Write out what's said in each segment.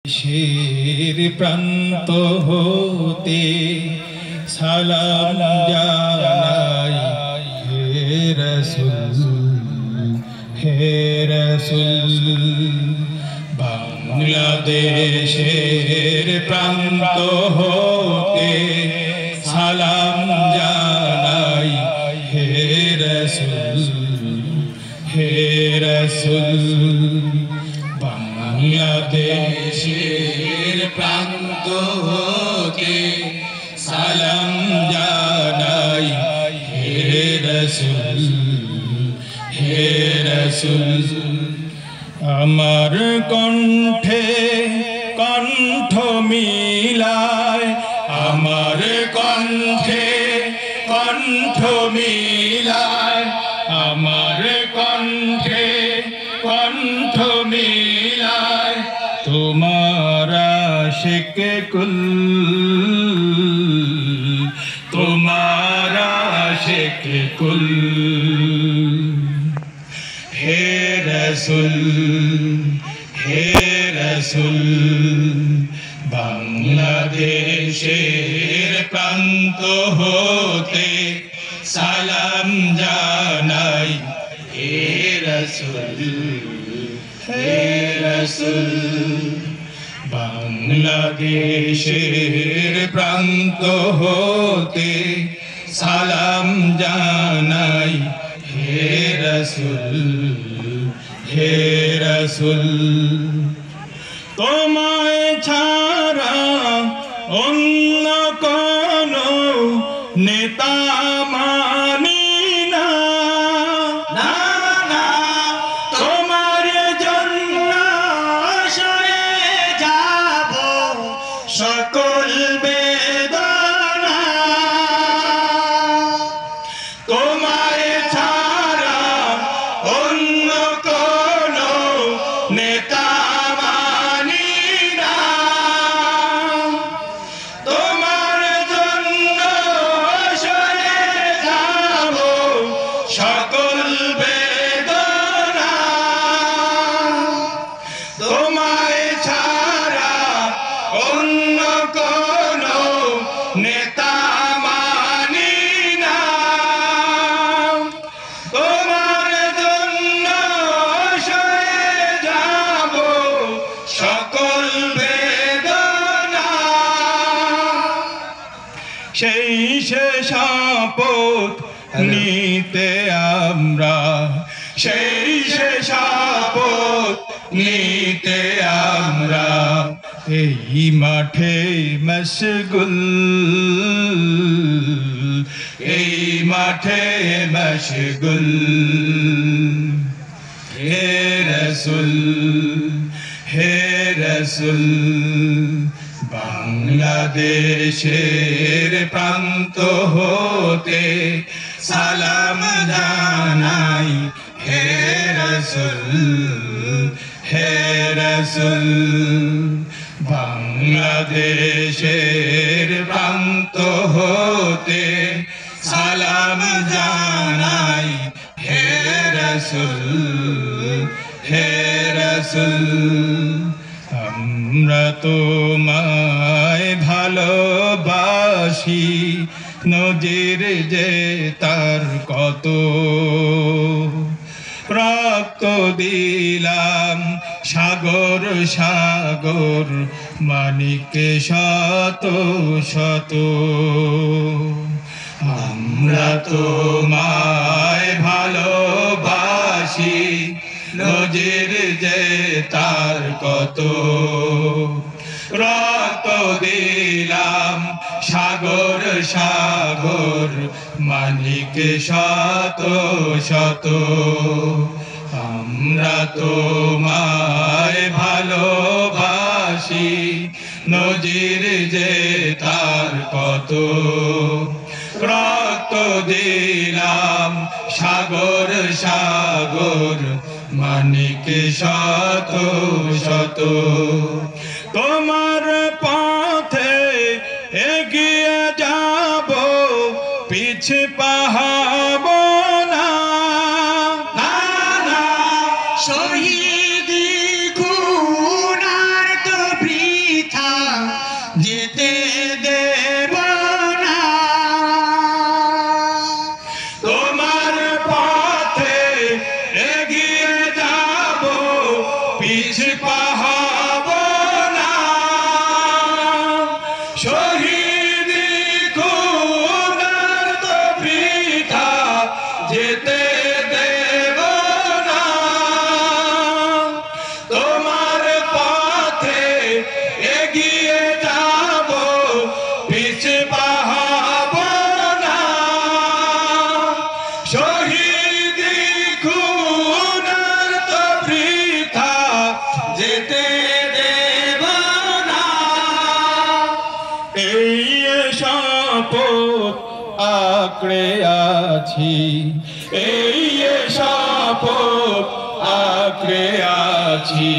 দেশের প্রান্ত হতে সালাম জানাই হে রাসূল হে রাসূল। বাংলাদেশের প্রান্ত হতে সালাম জানাই হে রাসূল হে রাসূল। বাংলাদেশের প্রান্ত হতে সালাম জানাই হে রাসূল হে রাসূল। আমার কণ্ঠে কণ্ঠ মিলায় আমার কণ্ঠে কণ্ঠ মিলায় আমার কণ্ঠে কণ্ঠ মিলায় তোমার আশিক কুল তোমার আশিক কুল। হে রাসূল হে রাসূল। বাংলাদেশের প্রান্ত হতে সালাম জানাই হে রাসূল হে রাসূল। বাংলাদেশের প্রান্ত হতে সালাম জানাই হে রাসূল হে রাসূল। তোমায় ছাড়া অন্য কোনো নেতা মানি না তোমার জন্য সয়ে যাব সকল বেদনা। তোমায় ছাড়া অন্য কোনো নেতা মানি না তোমার জন্য সয়ে যাব সকল বেদনা। তোমায় ছাড়া অন্য কোনো নেতা মানি না তোমার জন্য সয়ে যাব সকল বেদনা। সেই শেষ শপথ নিতে আমরা সেই শেষ শপথ নিতে আমরা এই মাঠে মশগুল এই মাঠে মশগুল। হে রাসূল হে রাসূল। বাংলাদেশের প্রান্ত হতে সালাম জানাই হে রাসূল হে রাসূল। বাংলাদেশের প্রান্ত হতে সালাম জানাই হে রাসূল হে রাসূল। আমরা তোমায় ভালোবাসি নজির যে তার কত রক্ত দিলাম সাগর সাগর মানিকে শত শত। আমরা তোমায় ভালোবাসি নজির যে তার কত রক্ত দিলাম সাগর সাগর মানিকে শত শত। আমরা তোমায় ভালোবাসি নজির যে তার কত রক্ত দিলাম সাগর সাগর মানিকে শত শত। তোমার পথে এগিয়ে যাব পিছে পাহাব না শহীদ খুনার তো শপথ আঁকড়ে আছি, এই শপথ আঁকড়ে আছি,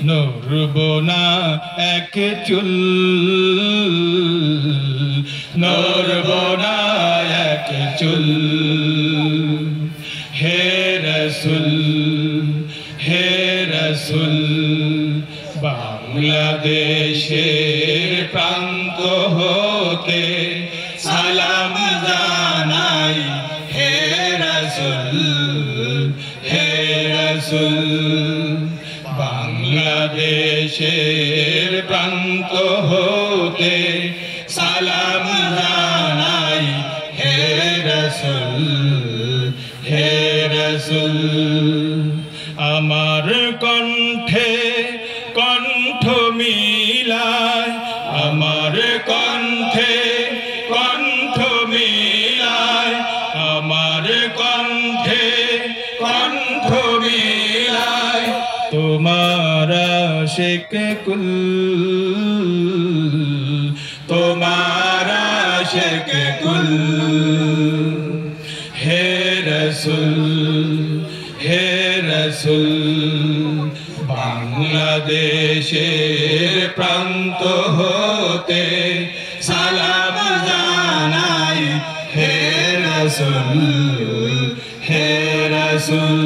নড়ব না এক চুল, নড়ব না এক চুল। হে রসুল, হে রসুল, বাংলাদেশের প্রান্ত হতে সালাম জানাই, হে রসুল, হে রসুল, বাংলাদেশের প্রান্ত হতে সালাম জানাই, হে রসুল, হে রসুল। আমার কণ্ঠে কণ্ঠ মিলায়, আমার কণ্ঠে কণ্ঠ মিলায়, আমার কণ্ঠে কণ্ঠ মিলায়, তোমার আশিক কুল, তোমার আশিক কুল। হে রসুল, হে রসুল, বাংলাদেশের প্রান্ত হতে সালাম জানাই, হে রসুল, হে রসুল,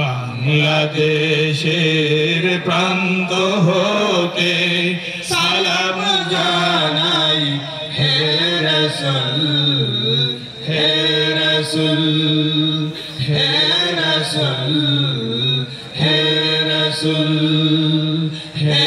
বাংলাদেশের প্রান্ত হতে সালাম জানাই, হে রসুল, হে রসুল, হে রসুল, হে রসুল, হে